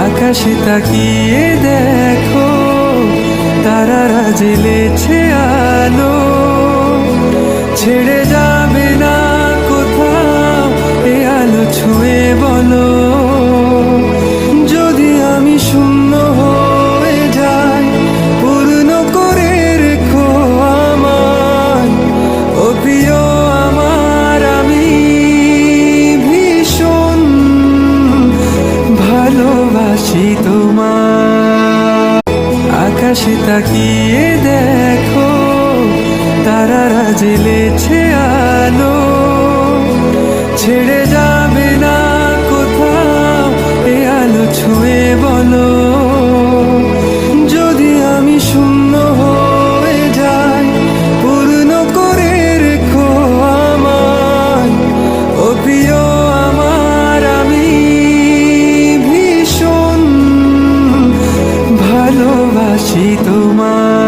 আকাশে তাকিয়ে দেখো, তারারা জ্বেলেছে আলো। ছেড়ে যাবে না কোথাও এ আলো ছুঁয়ে বলো। যদি আমি শূন্য হয়ে যাই, পূর্ণ করে রেখো আমায়। ও প্রিয় আমার, আমি ভীষণ ভালোবাসি তোমায়। আকাশে তাকিয়ে দেখো, তারারা জ্বেলেছে আলো। ছেড়ে যাবে না কোথাও এ আলো ছুঁয়ে বলো। যদি আমি শূন্য হয়ে যাই, পূর্ণ করে রেখো আমায়। ও প্রিয় আমার, আমি ভীষণ ভালোবাসি তোমায়।